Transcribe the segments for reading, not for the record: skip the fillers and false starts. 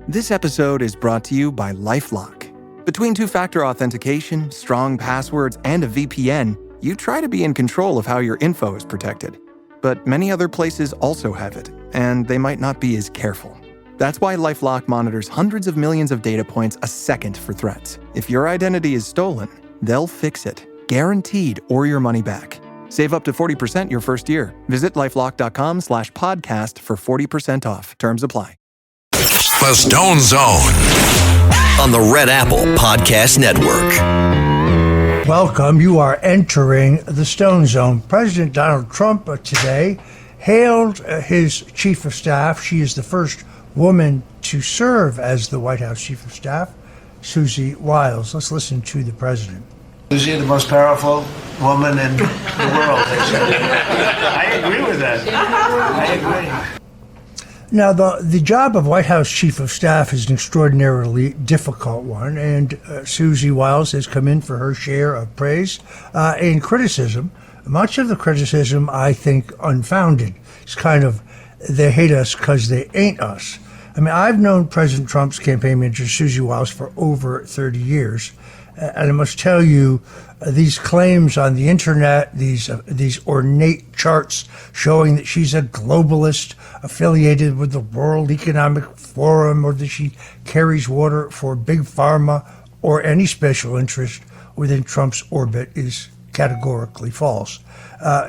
This episode is brought to you by LifeLock. Between two-factor authentication, strong passwords, and a VPN, you try to be in control of how your info is protected. But many other places also have it, and they might not be as careful. That's why LifeLock monitors hundreds of millions of data points a second for threats. If your identity is stolen, they'll fix it, guaranteed, or your money back. Save up to 40% your first year. Visit LifeLock.com/podcast for 40% off. Terms apply. The Stone Zone on the Red Apple Podcast Network. Welcome. You are entering the Stone Zone. President Donald Trump today hailed his chief of staff. She is the first woman to serve as the White House chief of staff, Susan Wiles. Let's listen to the president. Susie, the most powerful woman in the world. I agree with that. I agree. Now, the job of White House Chief of Staff is an extraordinarily difficult one, and Susan Wiles has come in for her share of praise and criticism. Much of the criticism, I think, unfounded. It's kind of, they hate us because they ain't us. I mean, I've known President Trump's campaign manager, Susan Wiles, for over 30 years. And I must tell you, these claims on the internet, these ornate charts showing that she's a globalist affiliated with the World Economic Forum, or that she carries water for Big Pharma or any special interest within Trump's orbit, is categorically false.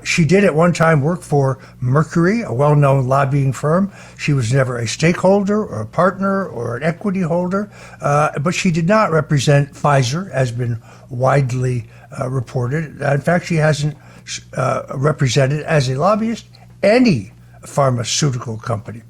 She did at one time work for Mercury, a well-known lobbying firm. She was never a stakeholder or a partner or an equity holder, but she did not represent Pfizer, as been widely reported. In fact, she hasn't represented as a lobbyist any pharmaceutical company.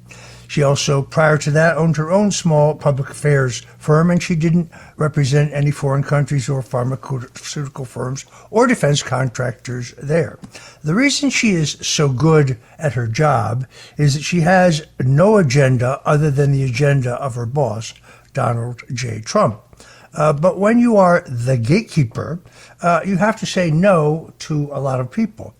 She also, prior to that, owned her own small public affairs firm, and she didn't represent any foreign countries or pharmaceutical firms or defense contractors there. The reason she is so good at her job is that she has no agenda other than the agenda of her boss, Donald J. Trump. But when you are the gatekeeper, you have to say no to a lot of people.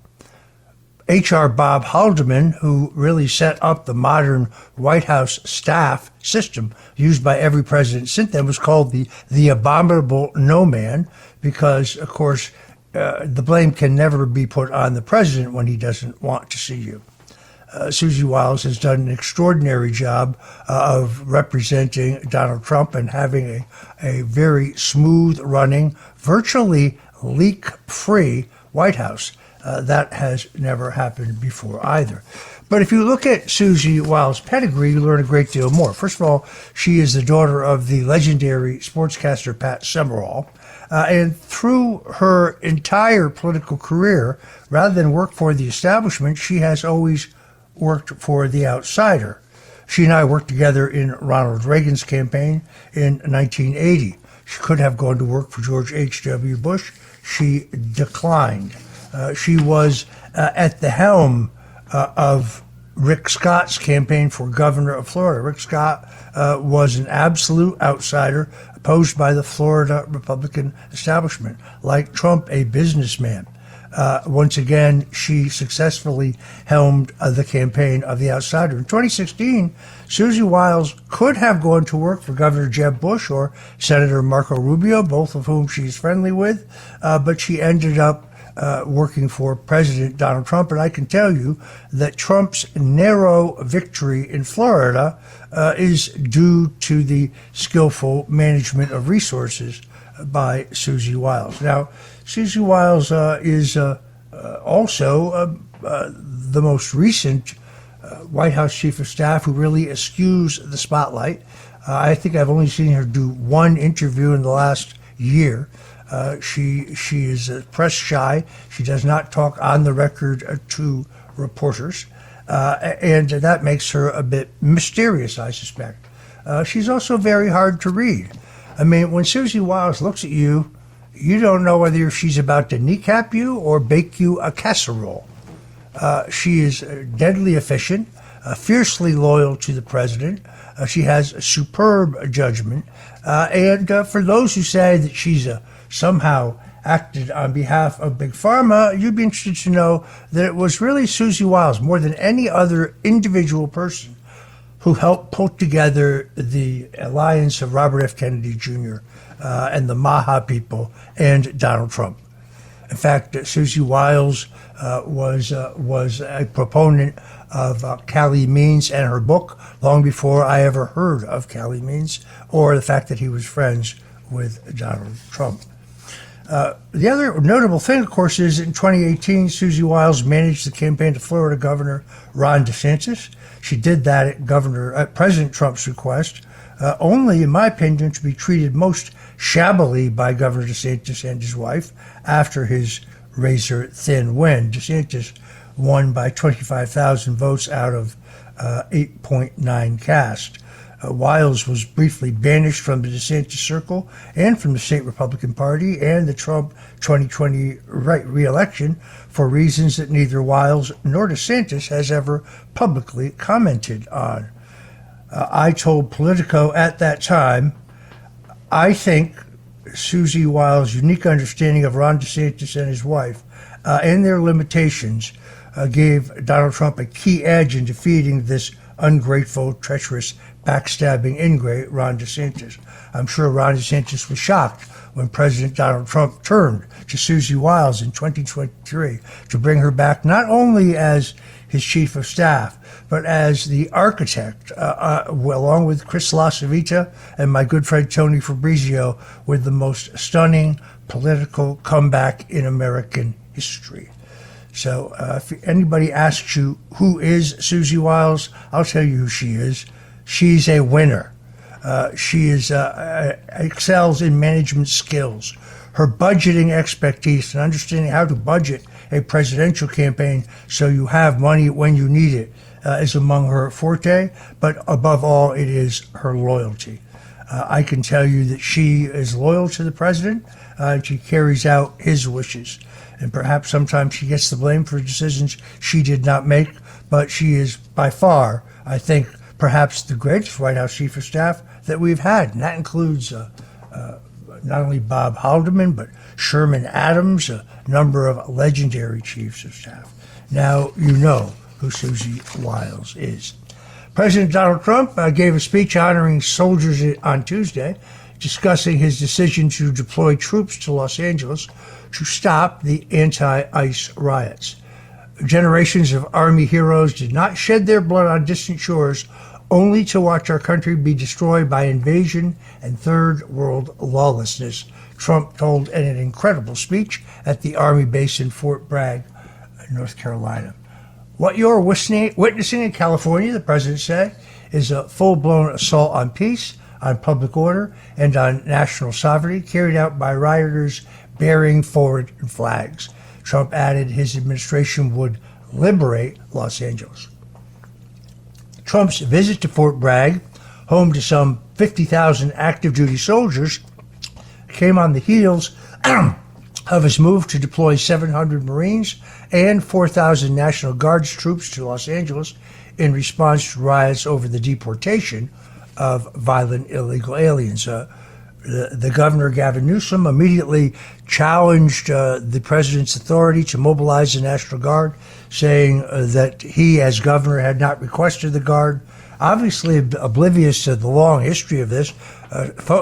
H.R. Bob Haldeman, who really set up the modern White House staff system used by every president since then, was called the abominable no man because, of course, the blame can never be put on the president when he doesn't want to see you. Susan Wiles has done an extraordinary job of representing Donald Trump and having a very smooth-running, virtually leak-free White House. That has never happened before either. But if you look at Susan Wiles' pedigree, you learn a great deal more. First of all, she is the daughter of the legendary sportscaster Pat Summerall. And through her entire political career, rather than work for the establishment, she has always worked for the outsider. She and I worked together in Ronald Reagan's campaign in 1980. She could have gone to work for George H.W. Bush. She declined. She was at the helm of Rick Scott's campaign for governor of Florida. Rick Scott was an absolute outsider opposed by the Florida Republican establishment. Like Trump, a businessman. Once again, she successfully helmed the campaign of the outsider. In 2016, Susan Wiles could have gone to work for Governor Jeb Bush or Senator Marco Rubio, both of whom she's friendly with, but she ended up working for President Donald Trump. And I can tell you that Trump's narrow victory in Florida is due to the skillful management of resources by Susan Wiles. Now, Susan Wiles is also the most recent White House Chief of Staff who really eschews the spotlight. I think I've only seen her do one interview in the last year. She is press shy. She does not talk on the record to reporters, and that makes her a bit mysterious, I suspect. She's also very hard to read. I mean, when Susan Wiles looks at you, you don't know whether she's about to kneecap you or bake you a casserole. She is deadly efficient, fiercely loyal to the president. She has a superb judgment. And for those who say that she's somehow acted on behalf of Big Pharma, you'd be interested to know that it was really Susan Wiles, more than any other individual person, who helped put together the alliance of Robert F. Kennedy Jr. And the Maha people and Donald Trump. In fact, Susie Wiles was a proponent of Calley Means and her book long before I ever heard of Calley Means or the fact that he was friends with Donald Trump. The other notable thing, of course, is in 2018, Susie Wiles managed the campaign to Florida Governor Ron DeSantis. She did that at President Trump's request, only, in my opinion, to be treated most shabbily by Governor DeSantis and his wife after his razor-thin win. DeSantis won by 25,000 votes out of 8.9 cast. Wiles was briefly banished from the DeSantis circle and from the state Republican Party and the Trump 2020 re-election for reasons that neither Wiles nor DeSantis has ever publicly commented on. I told Politico at that time, I think Susie Wiles' unique understanding of Ron DeSantis and his wife and their limitations gave Donald Trump a key edge in defeating this ungrateful, treacherous, backstabbing ingrate, Ron DeSantis. I'm sure Ron DeSantis was shocked when President Donald Trump turned to Susie Wiles in 2023 to bring her back not only as his chief of staff, but as the architect, along with Chris LaCivita and my good friend Tony Fabrizio, with the most stunning political comeback in American history. So if anybody asks you who is Susie Wiles, I'll tell you who she is. She's a winner. She excels in management skills. Her budgeting expertise and understanding how to budget a presidential campaign so you have money when you need it is among her forte, but above all, it is her loyalty. I can tell you that she is loyal to the president, and she carries out his wishes. And perhaps sometimes she gets the blame for decisions she did not make, but she is by far, I think, perhaps the greatest White House chief of staff that we've had. And that includes not only Bob Haldeman, but Sherman Adams, a number of legendary chiefs of staff. Now you know who Susie Wiles is. President Donald Trump gave a speech honoring soldiers on Tuesday, discussing his decision to deploy troops to Los Angeles to stop the anti-ICE riots. Generations of Army heroes did not shed their blood on distant shores only to watch our country be destroyed by invasion and third world lawlessness, Trump told in an incredible speech at the Army base in Fort Bragg, North Carolina. What you're witnessing in California, the president said, is a full-blown assault on peace, on public order, and on national sovereignty carried out by rioters bearing foreign flags. Trump added his administration would liberate Los Angeles. Trump's visit to Fort Bragg, home to some 50,000 active duty soldiers, came on the heels of his move to deploy 700 Marines and 4,000 National Guards troops to Los Angeles in response to riots over the deportation of violent illegal aliens. The governor, Gavin Newsom, immediately challenged the president's authority to mobilize the National Guard, saying that he, as governor, had not requested the Guard. Obviously oblivious to the long history of this,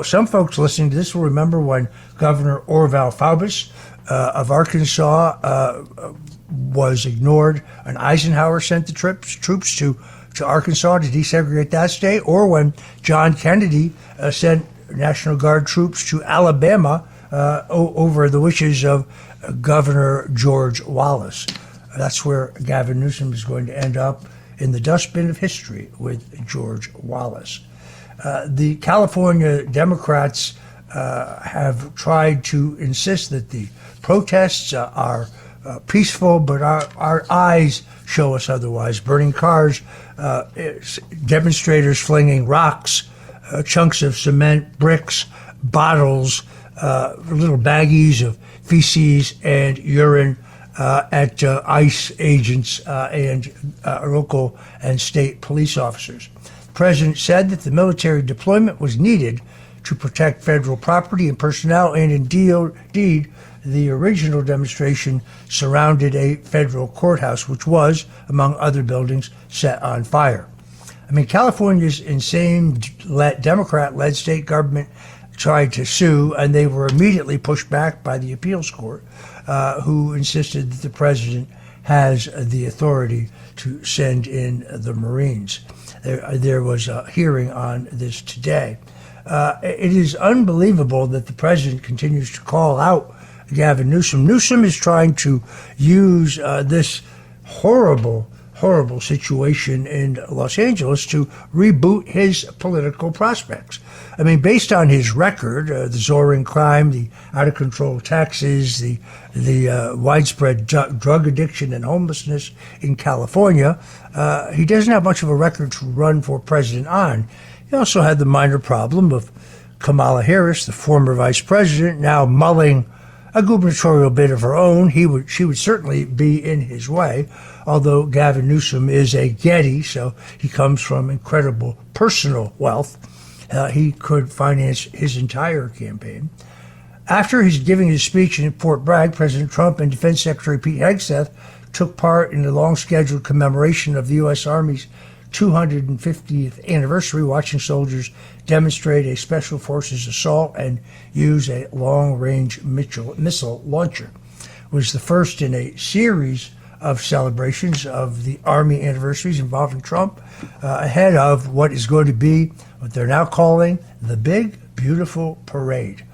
some folks listening to this will remember when Governor Orval Faubus of Arkansas was ignored, and Eisenhower sent the troops to Arkansas to desegregate that state, or when John Kennedy sent National Guard troops to Alabama over the wishes of Governor George Wallace. That's where Gavin Newsom is going to end up, in the dustbin of history with George Wallace. The California Democrats have tried to insist that the protests are peaceful, but our eyes show us otherwise. Burning cars, demonstrators flinging rocks, chunks of cement, bricks, bottles, little baggies of feces and urine at ICE agents and local and state police officers. The president said that the military deployment was needed to protect federal property and personnel, and indeed, the original demonstration surrounded a federal courthouse, which was, among other buildings, set on fire. I mean, California's insane Democrat-led state government tried to sue, and they were immediately pushed back by the appeals court, who insisted that the president has the authority to send in the Marines. There was a hearing on this today. It is unbelievable that the president continues to call out Gavin Newsom. Newsom is trying to use this horrible situation in Los Angeles to reboot his political prospects. I mean, based on his record, the soaring crime, the out-of-control taxes, the widespread drug addiction and homelessness in California, he doesn't have much of a record to run for president on. He also had the minor problem of Kamala Harris, the former vice president, now mulling a gubernatorial bid of her own. She would certainly be in his way, although Gavin Newsom is a Getty, so he comes from incredible personal wealth. He could finance his entire campaign. After he's giving his speech in Fort Bragg, President Trump and Defense Secretary Pete Hegseth took part in the long-scheduled commemoration of the U.S. Army's 250th anniversary, watching soldiers demonstrate a Special Forces assault and use a long-range missile launcher. It was the first in a series of celebrations of the Army anniversaries involving Trump, ahead of what is going to be what they're now calling the Big Beautiful Parade.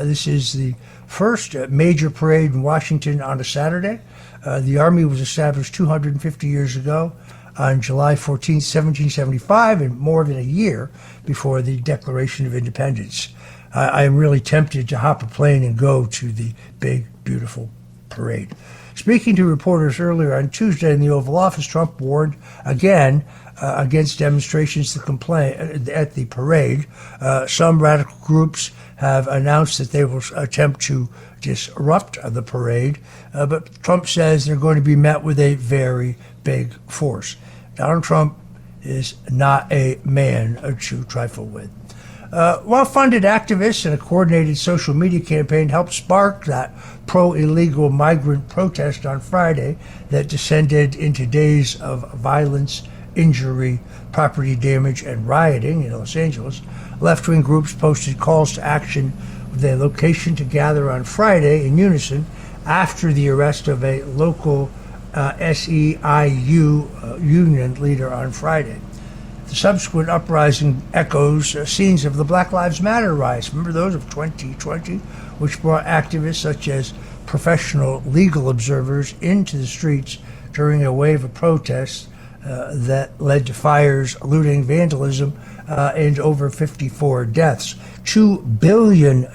This is the first major parade in Washington on a Saturday. The Army was established 250 years ago on July 14, 1775, and more than a year before the Declaration of Independence. I am really tempted to hop a plane and go to the Big Beautiful Parade. Speaking to reporters earlier on Tuesday in the Oval Office, Trump warned again against demonstrations at the parade. Some radical groups have announced that they will attempt to disrupt the parade, but Trump says they're going to be met with a very big force. Donald Trump is not a man to trifle with. Well-funded activists and a coordinated social media campaign helped spark that pro-illegal migrant protest on Friday that descended into days of violence, injury, property damage, and rioting in Los Angeles. Left-wing groups posted calls to action with a location to gather on Friday in unison after the arrest of a local SEIU union leader on Friday. The subsequent uprising echoes scenes of the Black Lives Matter riots. Remember those of 2020, which brought activists such as professional legal observers into the streets during a wave of protests that led to fires, looting, vandalism, and over 54 deaths. $2 billion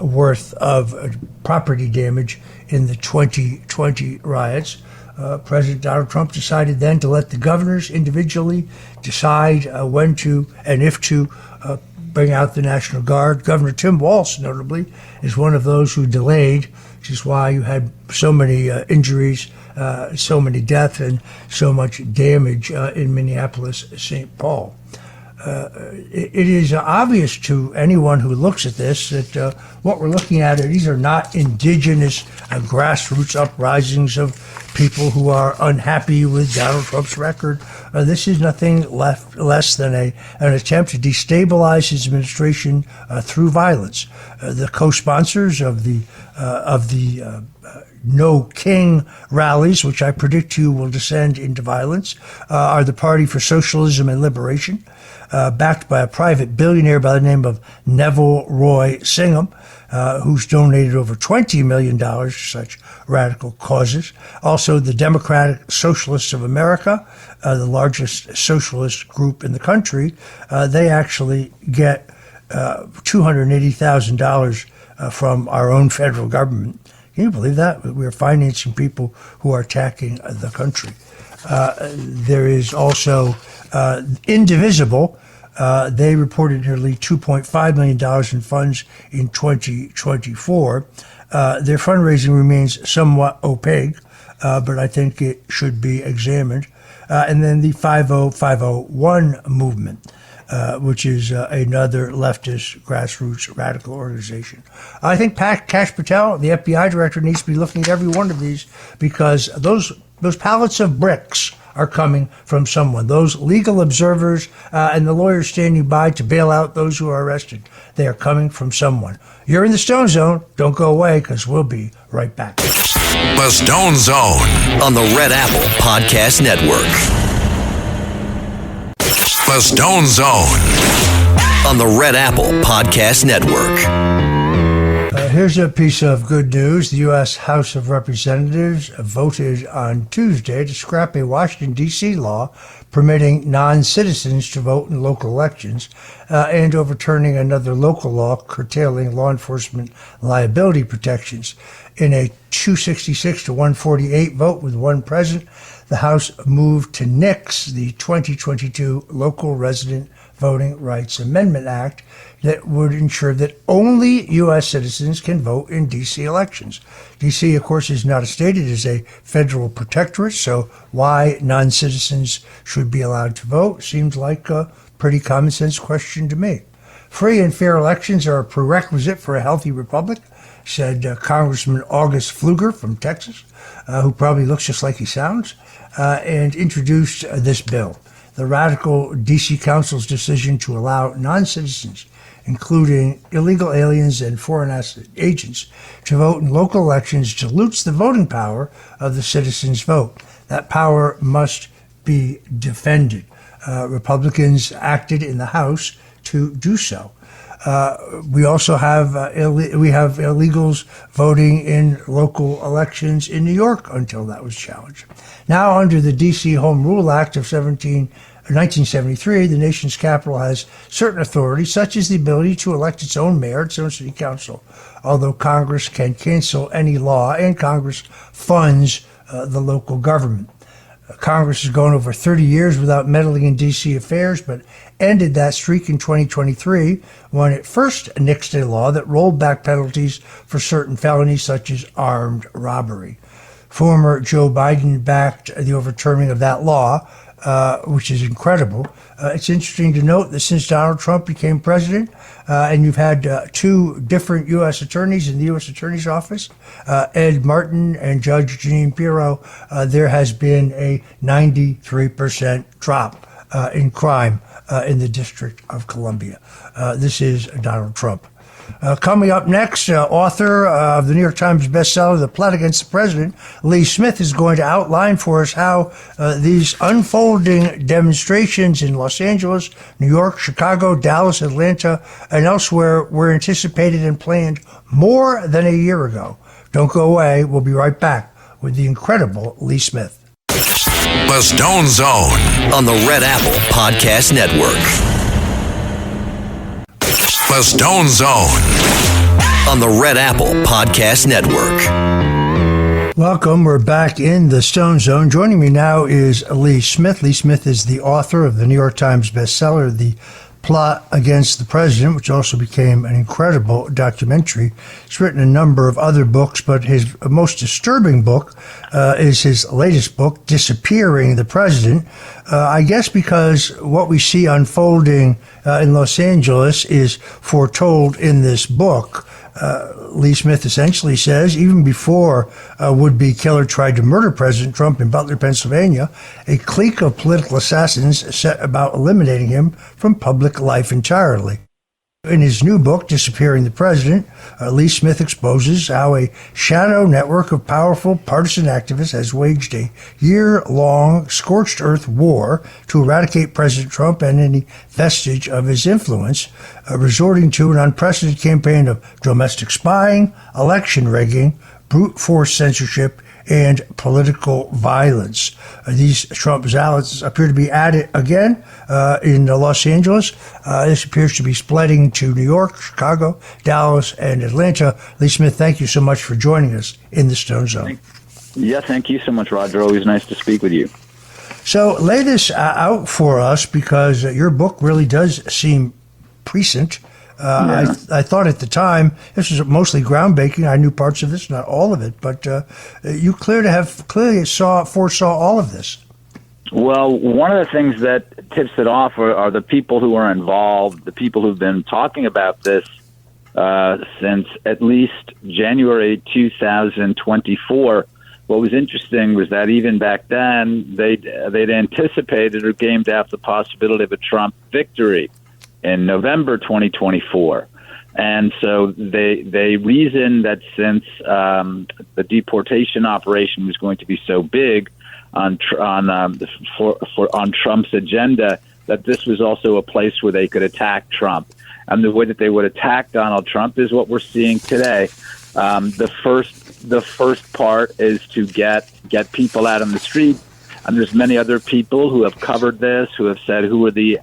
worth of property damage in the 2020 riots. President Donald Trump decided then to let the governors individually decide when to and if to bring out the National Guard. Governor Tim Walz, notably, is one of those who delayed, which is why you had so many injuries, so many deaths, and so much damage in Minneapolis, St. Paul. It is obvious to anyone who looks at this that what we're looking at, these are not indigenous grassroots uprisings of people who are unhappy with Donald Trump's record. This is nothing less than an attempt to destabilize his administration through violence. The co-sponsors of the No King rallies, which I predict to you will descend into violence, are the Party for Socialism and Liberation, backed by a private billionaire by the name of Neville Roy Singham, who's donated over $20 million to such radical causes. Also, the Democratic Socialists of America, the largest socialist group in the country, they actually get $280,000 from our own federal government. Can you believe that? We're financing people who are attacking the country. There is also Indivisible. They reported nearly $2.5 million in funds in 2024. Their fundraising remains somewhat opaque, but I think it should be examined. And then the 50501 movement, which is another leftist grassroots radical organization. I think Kash Patel, the FBI director, needs to be looking at every one of these because those pallets of bricks are coming from someone. Those legal observers and the lawyers standing by to bail out those who are arrested, they are coming from someone. You're in the Stone Zone. Don't go away, because we'll be right back. The Stone Zone on the Red Apple Podcast Network. The Stone Zone on the Red Apple Podcast Network. Here's a piece of good news. The U.S. House of Representatives voted on Tuesday to scrap a Washington, D.C. law permitting non-citizens to vote in local elections and overturning another local law curtailing law enforcement liability protections. In a 266 to 148 vote with one present, the House moved to nix the 2022 Local Resident Voting Rights Amendment Act that would ensure that only U.S. citizens can vote in D.C. elections. D.C., of course, is not a state. It is a federal protectorate, so why non-citizens should be allowed to vote seems like a pretty common sense question to me. Free and fair elections are a prerequisite for a healthy republic, said Congressman August Pfluger from Texas, who probably looks just like he sounds, and introduced this bill. The radical D.C. Council's decision to allow non-citizens, including illegal aliens and foreign agents, to vote in local elections dilutes the voting power of the citizens' vote. That power must be defended. Republicans acted in the House to do so. We also have illegals voting in local elections in New York until that was challenged. Now, under the D.C. Home Rule Act of 1973, the nation's capital has certain authorities, such as the ability to elect its own mayor, its own city council, although Congress can cancel any law, and Congress funds the local government. Congress has gone over 30 years without meddling in D.C. affairs, but ended that streak in 2023 when it first nixed a law that rolled back penalties for certain felonies such as armed robbery. Former Joe Biden backed the overturning of that law, which is incredible. It's interesting to note that since Donald Trump became president, and you've had two different U.S. attorneys in the U.S. Attorney's Office, Ed Martin and Judge Jeanine Pirro, there has been a 93% drop in crime in the District of Columbia. This is Donald Trump. Coming up next, author of the New York Times bestseller, The Plot Against the President, Lee Smith, is going to outline for us how these unfolding demonstrations in Los Angeles, New York, Chicago, Dallas, Atlanta, and elsewhere were anticipated and planned more than a year ago. Don't go away. We'll be right back with the incredible Lee Smith. The Stone Zone on the Red Apple Podcast Network. The Stone Zone on the Red Apple Podcast Network. Welcome. We're back in the Stone Zone. Joining me now is Lee Smith. Lee Smith is the author of the New York Times bestseller, The Plot Against the President, which also became an incredible documentary. He's written a number of other books, but his most disturbing book is his latest book, Disappearing the President. I guess because what we see unfolding in Los Angeles is foretold in this book. Lee Smith essentially says, even before a would-be killer tried to murder President Trump in Butler, Pennsylvania, a clique of political assassins set about eliminating him from public life entirely. In his new book, Disappearing the President, Lee Smith exposes how a shadow network of powerful partisan activists has waged a year-long scorched earth war to eradicate President Trump and any vestige of his influence, resorting to an unprecedented campaign of domestic spying, election rigging, brute force censorship, and political violence. These Trump zealots appear to be at it again in Los Angeles. This appears to be spreading to New York, Chicago, Dallas, and Atlanta. Lee Smith, thank you so much for joining us in the Stone Zone. Thank you so much, Roger. Always nice to speak with you. So lay this out for us, because your book really does seem prescient. I thought at the time this was mostly groundbreaking. I knew parts of this, not all of it, but you clearly foresaw all of this. Well, one of the things that tips it off are the people who are involved, the people who've been talking about this since at least January 2024, what was interesting was that even back then, they'd anticipated or gamed out the possibility of a Trump victory in November 2024. And so they reasoned that since the deportation operation was going to be so big on Trump's agenda, that this was also a place where they could attack Trump. And the way that they would attack Donald Trump is what we're seeing today. The first part is to get people out on the street, and there's many other people who have covered this, who have said who are the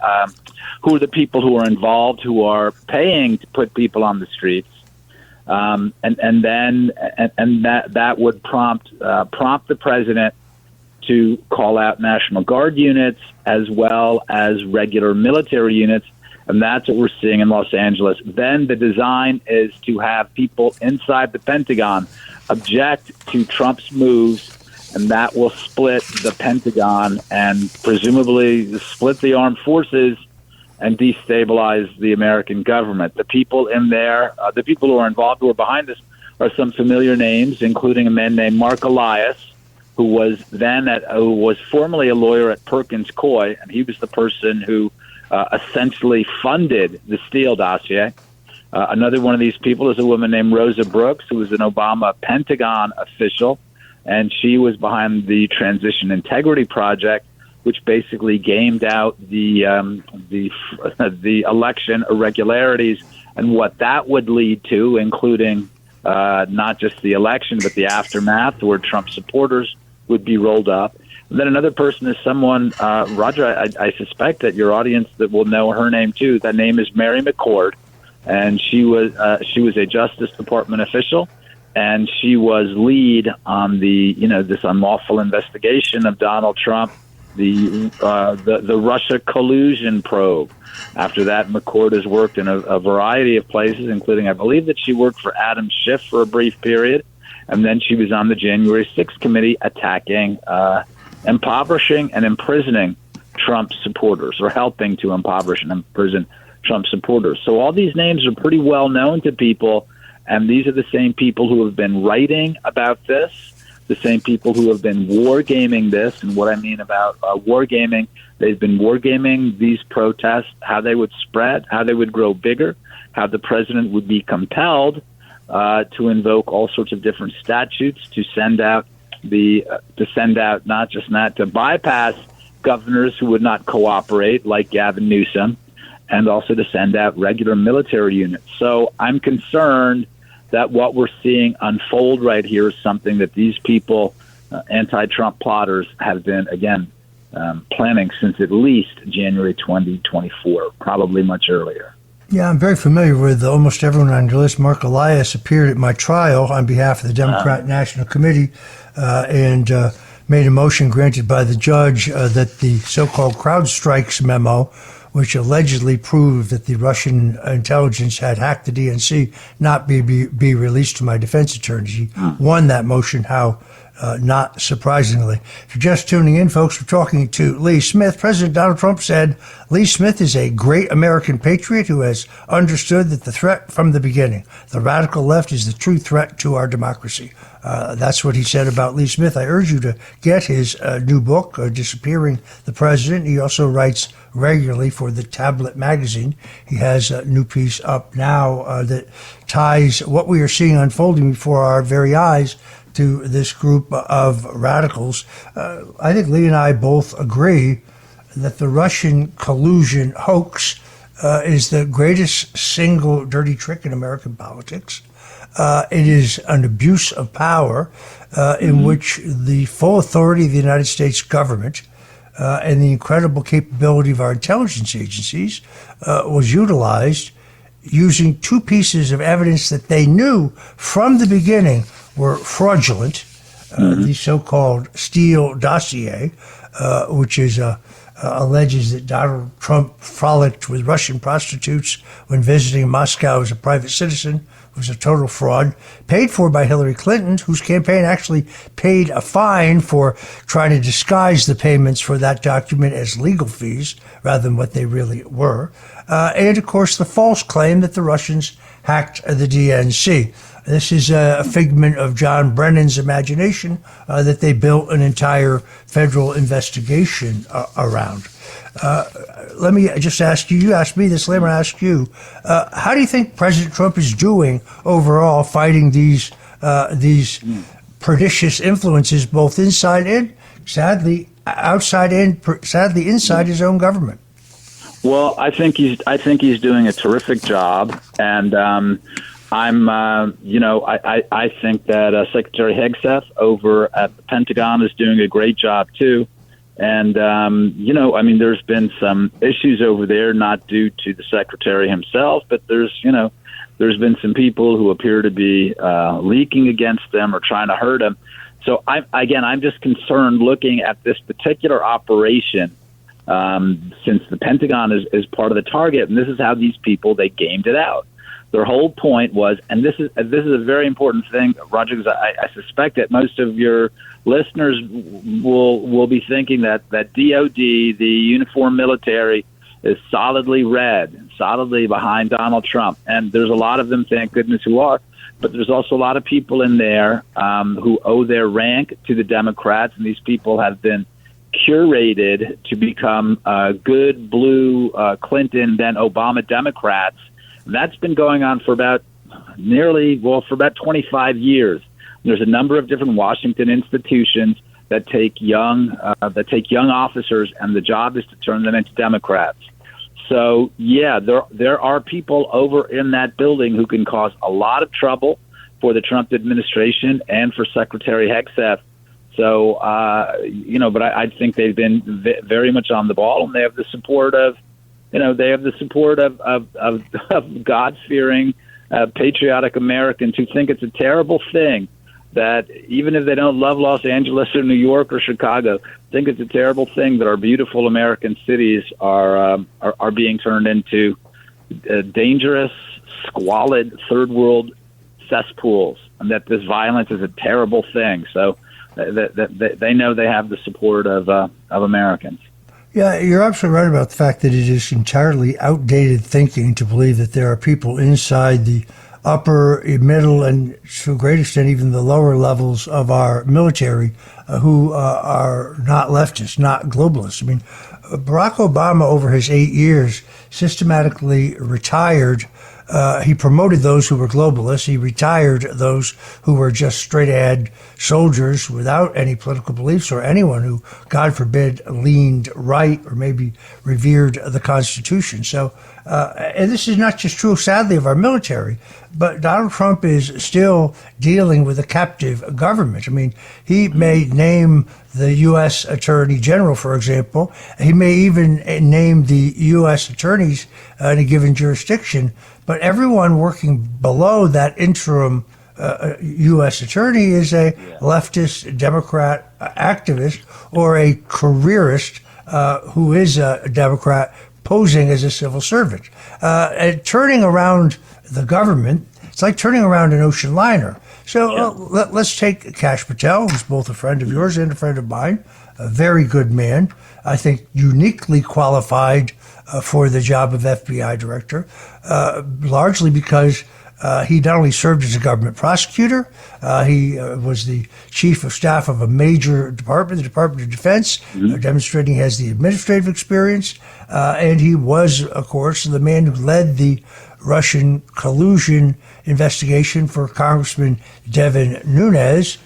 people who are involved, who are paying to put people on the streets, and that would prompt the president to call out National Guard units as well as regular military units. And that's what we're seeing in Los Angeles. Then the design is to have people inside the Pentagon object to Trump's moves, and that will split the Pentagon and presumably split the armed forces and destabilize the American government. The people in there, the people who are involved, who are behind this, are some familiar names, including a man named Mark Elias, who was formerly a lawyer at Perkins Coie, and he was the person who essentially funded the Steele dossier. Another one of these people is a woman named Rosa Brooks, who was an Obama Pentagon official, and she was behind the Transition Integrity Project, which basically gamed out the election irregularities and what that would lead to, including not just the election but the aftermath, where Trump supporters would be rolled up. And then another person is someone, Roger, I suspect that your audience that will know her name too. That name is Mary McCord, and she was a Justice Department official, and she was lead on this unlawful investigation of Donald Trump, the Russia collusion probe. After that, McCord has worked in a variety of places, including, I believe that she worked for Adam Schiff for a brief period, and then she was on the January 6th committee attacking, impoverishing and imprisoning Trump supporters, or helping to impoverish and imprison Trump supporters. So all these names are pretty well known to people, and these are the same people who have been writing about this, the same people who have been wargaming this. And what I mean about wargaming, they've been wargaming these protests, how they would spread, how they would grow bigger, how the president would be compelled to invoke all sorts of different statutes to send out not just to bypass governors who would not cooperate, like Gavin Newsom, and also to send out regular military units. So I'm concerned that what we're seeing unfold right here is something that these people, anti-Trump plotters, have been, again, planning since at least January 2024, probably much earlier. Yeah, I'm very familiar with almost everyone on your list. Mark Elias appeared at my trial on behalf of the Democrat National Committee and made a motion granted by the judge that the so-called crowd strikes memo, which allegedly proved that the Russian intelligence had hacked the DNC, not be released to my defense attorneys. He won that motion, not surprisingly. If you're just tuning in, folks, we're talking to Lee Smith. President Donald Trump said Lee Smith is a great American patriot who has understood that the threat from the beginning, the radical left, is the true threat to our democracy. That's what he said about Lee Smith. I urge you to get his new book, Disappearing the President. He also writes regularly for the Tablet magazine. He has a new piece up now that ties what we are seeing unfolding before our very eyes to this group of radicals. I think Lee and I both agree that the Russian collusion hoax is the greatest single dirty trick in American politics. It is an abuse of power in which the full authority of the United States government and the incredible capability of our intelligence agencies was utilized using two pieces of evidence that they knew from the beginning were fraudulent, the so-called Steele dossier, which is alleges that Donald Trump frolicked with Russian prostitutes when visiting Moscow as a private citizen. It was a total fraud, paid for by Hillary Clinton, whose campaign actually paid a fine for trying to disguise the payments for that document as legal fees rather than what they really were. And, of course, the false claim that the Russians hacked the DNC. This is a figment of John Brennan's imagination that they built an entire federal investigation around. Let me just ask you, you asked me this, let me ask you, how do you think President Trump is doing overall fighting these pernicious influences both inside and, sadly, outside and, sadly, inside his own government? Well, I think he's doing a terrific job, and I think that Secretary Hegseth over at the Pentagon is doing a great job too. And, there's been some issues over there, not due to the secretary himself, but there's been some people who appear to be leaking against them or trying to hurt him. So I'm just concerned looking at this particular operation, since the Pentagon is part of the target, and this is how these people, they gamed it out. Their whole point was, and this is a very important thing, Roger, because I suspect that most of your listeners will be thinking that DOD, the uniformed military, is solidly red, solidly behind Donald Trump. And there's a lot of them, thank goodness, who are. But there's also a lot of people in there who owe their rank to the Democrats, and these people have been curated to become good blue Clinton, then Obama Democrats. That's been going on for about 25 years. There's a number of different Washington institutions that take young officers, and the job is to turn them into Democrats. So, yeah, there are people over in that building who can cause a lot of trouble for the Trump administration and for Secretary Hegseth. So, but I think they've been very much on the ball, and they have the support of God-fearing, patriotic Americans who think it's a terrible thing that even if they don't love Los Angeles or New York or Chicago, think it's a terrible thing that our beautiful American cities are being turned into dangerous, squalid, third world cesspools, and that this violence is a terrible thing. So that they know they have the support of Americans. Yeah, you're absolutely right about the fact that it is entirely outdated thinking to believe that there are people inside the upper, middle, and to a great extent even the lower levels of our military who are not leftists, not globalists. I mean, Barack Obama, over his 8 years, systematically retired. He promoted those who were globalists. He retired those who were just straight-ahead soldiers without any political beliefs, or anyone who, God forbid, leaned right or maybe revered the Constitution. So, and this is not just true, sadly, of our military, but Donald Trump is still dealing with a captive government. I mean, he may name the U.S. Attorney General, for example. He may even name the U.S. attorneys in a given jurisdiction, but everyone working below that interim U.S. attorney is a leftist Democrat activist or a careerist who is a Democrat posing as a civil servant. And turning around the government, it's like turning around an ocean liner. So let's take Kash Patel, who's both a friend of yours and a friend of mine, a very good man, I think uniquely qualified for the job of FBI director, largely because he not only served as a government prosecutor, he was the chief of staff of a major department, the Department of Defense, demonstrating he has the administrative experience, and he was, of course, the man who led the Russian collusion investigation for Congressman Devin Nunes,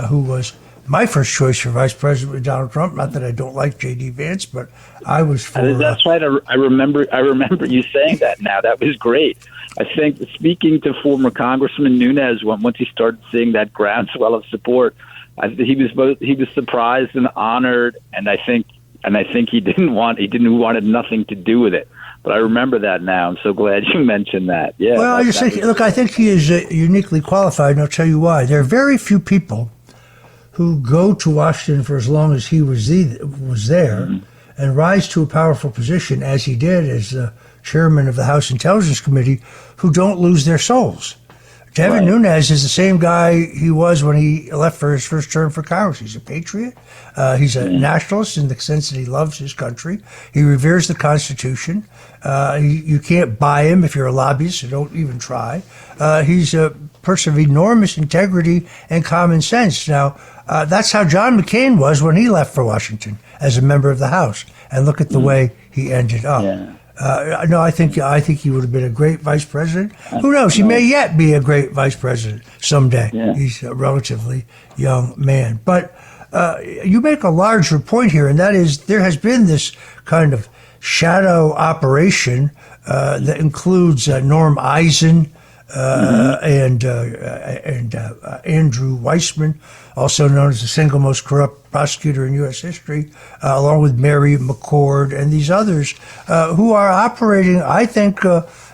who was my first choice for vice president with Donald Trump. Not that I don't like J.D. Vance, but I was for... That's right. I remember you saying that now. That was great. I think, speaking to former Congressman Nunes, once he started seeing that groundswell of support, he was surprised and honored, and I think he wanted nothing to do with it. But I remember that now. I'm so glad you mentioned that. Yeah. Well, I think he is uniquely qualified, and I'll tell you why. There are very few people who go to Washington for as long as he was there and rise to a powerful position, as he did as the chairman of the House Intelligence Committee, who don't lose their souls. Devin Nunes is the same guy he was when he left for his first term for Congress. He's a patriot. He's a nationalist in the sense that he loves his country. He reveres the Constitution. You can't buy him if you're a lobbyist, so don't even try. He's person of enormous integrity and common sense. Now, that's how John McCain was when he left for Washington as a member of the House. And look at the way he ended up. Yeah. No, I think he would have been a great vice president. Who knows? He may yet be a great vice president someday. Yeah. He's a relatively young man. But you make a larger point here, and that is there has been this kind of shadow operation that includes Norm Eisen and Andrew Weissman, also known as the single most corrupt prosecutor in U.S. history, along with Mary McCord and these others who are operating, I think,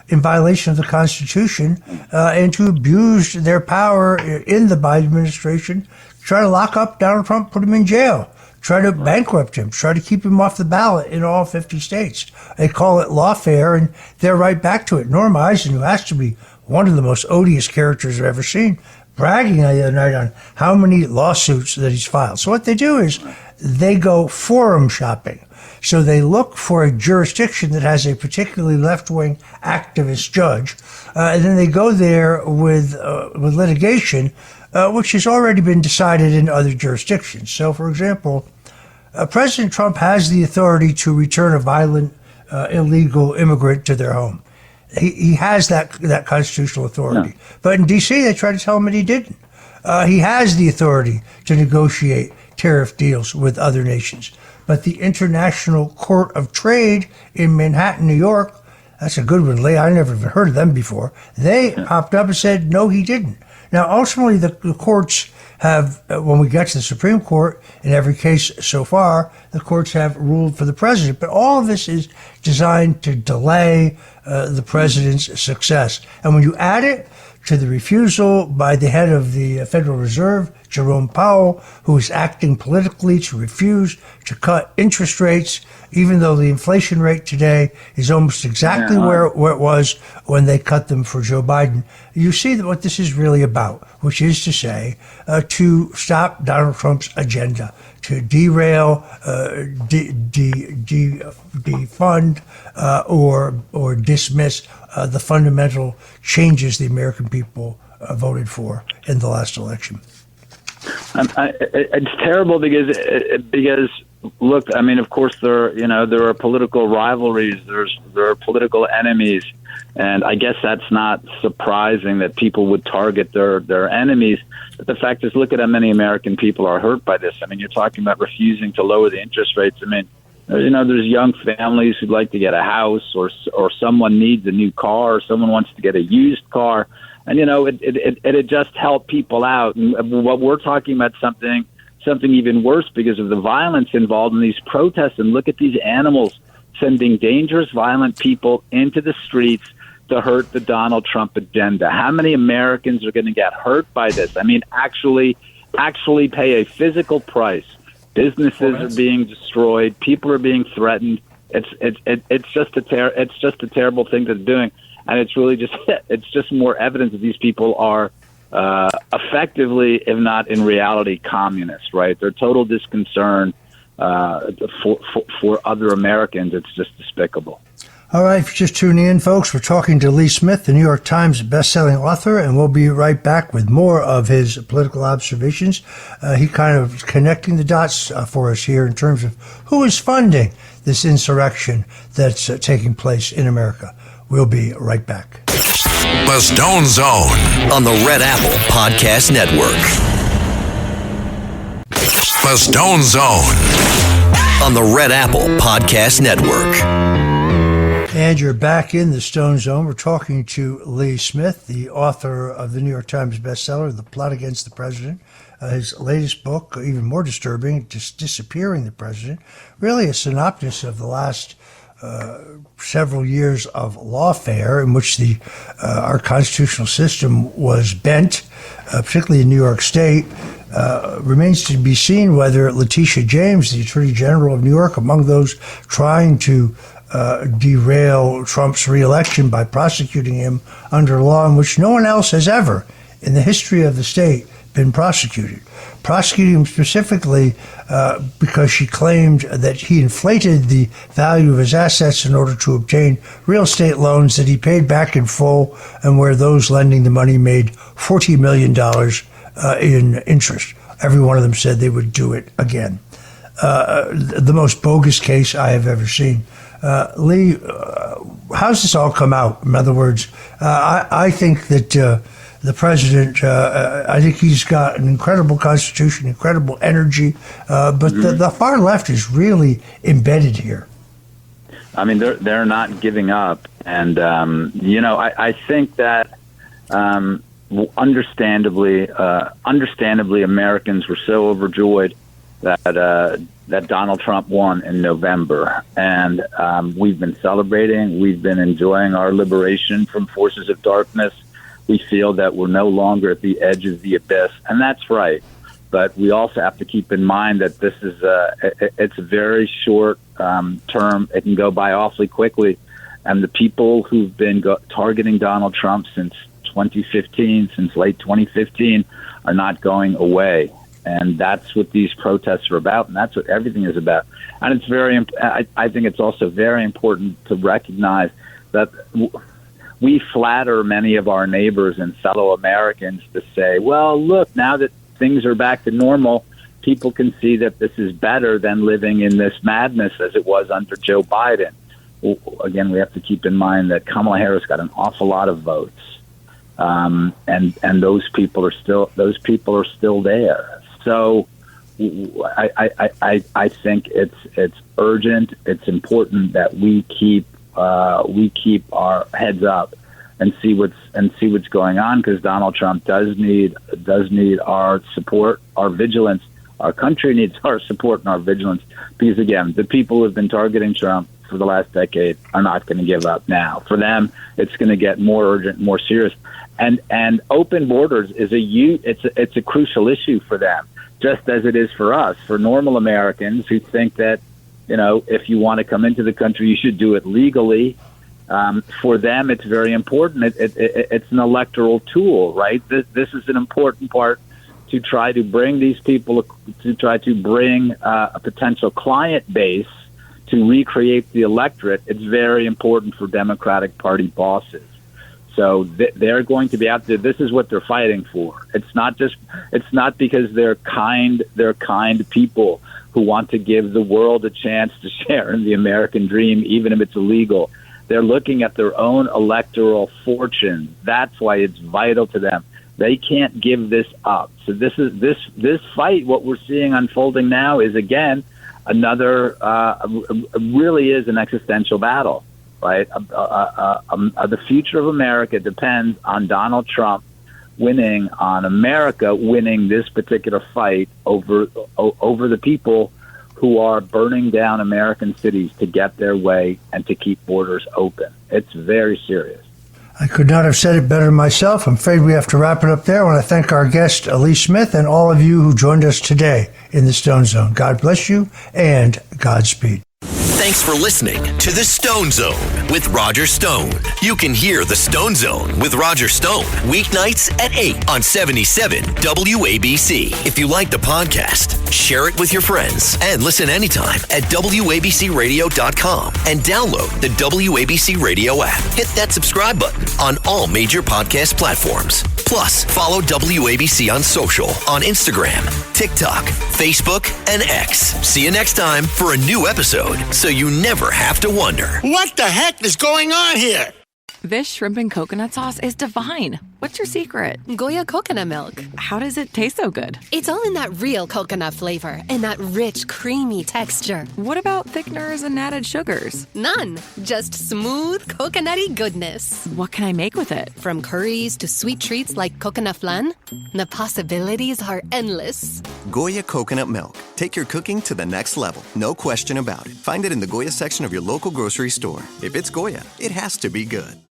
in violation of the Constitution and to abuse their power in the Biden administration, try to lock up Donald Trump, put him in jail, try to bankrupt him, try to keep him off the ballot in all 50 states. They call it lawfare, and they're right back to it. Norm Eisen, who has to be one of the most odious characters I've ever seen, bragging the other night on how many lawsuits that he's filed. So what they do is they go forum shopping. So they look for a jurisdiction that has a particularly left-wing activist judge, and then they go there with litigation, which has already been decided in other jurisdictions. So, for example, President Trump has the authority to return a violent, illegal immigrant to their home. He has that constitutional authority. Yeah. But in D.C., they try to tell him that he didn't. He has the authority to negotiate tariff deals with other nations. But the International Court of Trade in Manhattan, New York, that's a good one, Lee. I never even heard of them before. They popped up and said, no, he didn't. Now, ultimately, the courts have, when we get to the Supreme Court, in every case so far, the courts have ruled for the president. But all of this is designed to delay the president's success. And when you add it to the refusal by the head of the Federal Reserve, Jerome Powell, who is acting politically to refuse to cut interest rates, even though the inflation rate today is almost exactly where it was when they cut them for Joe Biden, you see that what this is really about, which is to say, to stop Donald Trump's agenda, to derail, defund, or dismiss the fundamental changes the American people voted for in the last election. It's terrible because look, I mean, of course there are political rivalries, there are political enemies, and I guess that's not surprising that people would target their enemies. But the fact is, look at how many American people are hurt by this. I mean, you're talking about refusing to lower the interest rates. I mean, there's young families who'd like to get a house, or someone needs a new car, or someone wants to get a used car. And, it just helped people out. And what we're talking about, something even worse because of the violence involved in these protests. And look at these animals sending dangerous, violent people into the streets to hurt the Donald Trump agenda. How many Americans are going to get hurt by this? I mean, actually pay a physical price. Businesses are being destroyed. People are being threatened. It's just a terrible thing they're doing. And it's really just more evidence that these people are effectively, if not in reality, communists, right? They're total disconcern for other Americans. It's just despicable. All right, if you're just tuning in, folks, we're talking to Lee Smith, the New York Times best-selling author, and we'll be right back with more of his political observations. He kind of connecting the dots for us here in terms of who is funding this insurrection that's taking place in America. We'll be right back. The Stone Zone on the Red Apple Podcast Network. The Stone Zone on the Red Apple Podcast Network. And you're back in the Stone Zone. We're talking to Lee Smith, the author of the New York Times bestseller, The Plot Against the President. His latest book, even more disturbing, Just Disappearing the President, really a synopsis of the last several years of lawfare in which our constitutional system was bent, particularly in New York State. Remains to be seen whether Letitia James, the Attorney General of New York, among those trying to derail Trump's reelection by prosecuting him under a law in which no one else has ever, in the history of the state, been prosecuting him specifically because she claimed that he inflated the value of his assets in order to obtain real estate loans that he paid back in full, and where those lending the money made $40 million in interest. Every one of them said they would do it again. The most bogus case I have ever seen. Lee, how's this all come out? In other words, I think that the president, I think he's got an incredible constitution, incredible energy, but the far left is really embedded here. I mean, they're not giving up, and I think that understandably, Americans were so overjoyed that Donald Trump won in November, and we've been celebrating. We've been enjoying our liberation from forces of darkness. We feel that we're no longer at the edge of the abyss, and that's right. But we also have to keep in mind that this is it's a very short term. It can go by awfully quickly, and the people who've been targeting Donald Trump since 2015, since late 2015, are not going away. And that's what these protests are about, and that's what everything is about. And it's I think it's also very important to recognize that we flatter many of our neighbors and fellow Americans to say, well, look, now that things are back to normal, people can see that this is better than living in this madness as it was under Joe Biden. Well, again, we have to keep in mind that Kamala Harris got an awful lot of votes, and those people are still there. So I think it's urgent. It's important that we keep our heads up and see what's going on, because Donald Trump does need our support, our vigilance. Our country needs our support and our vigilance, because again, the people who have been targeting Trump for the last decade are not going to give up now. For them, it's going to get more urgent, more serious, and open borders is it's a crucial issue for them, just as it is for us, for normal Americans who think that, if you want to come into the country, you should do it legally. For them, it's very important. It's an electoral tool, right? This is an important part to try to bring these people, to try to bring a potential client base to recreate the electorate. It's very important for Democratic Party bosses. So they're going to be out there. This is what they're fighting for. It's not because they're kind people who want to give the world a chance to share in the American dream, even if it's illegal. They're looking at their own electoral fortune. That's why it's vital to them. They can't give this up. So this fight, what we're seeing unfolding now, is again another really is an existential battle, right? The future of America depends on Donald Trump winning, on America winning this particular fight over the people who are burning down American cities to get their way and to keep borders open. It's very serious. I could not have said it better myself. I'm afraid we have to wrap it up there. I want to thank our guest, Elise Smith, and all of you who joined us today in the Stone Zone. God bless you, and Godspeed. Thanks for listening to The Stone Zone with Roger Stone. You can hear The Stone Zone with Roger Stone weeknights at 8 on 77 WABC. If you like the podcast, share it with your friends and listen anytime at WABCRadio.com and download the WABC Radio app. Hit that subscribe button on all major podcast platforms. Plus, follow WABC on social on Instagram, TikTok, Facebook, and X. See you next time for a new episode, so you never have to wonder. What the heck is going on here? This shrimp and coconut sauce is divine. What's your secret? Goya coconut milk. How does it taste so good? It's all in that real coconut flavor and that rich, creamy texture. What about thickeners and added sugars? None. Just smooth, coconutty goodness. What can I make with it? From curries to sweet treats like coconut flan, the possibilities are endless. Goya coconut milk. Take your cooking to the next level. No question about it. Find it in the Goya section of your local grocery store. If it's Goya, it has to be good.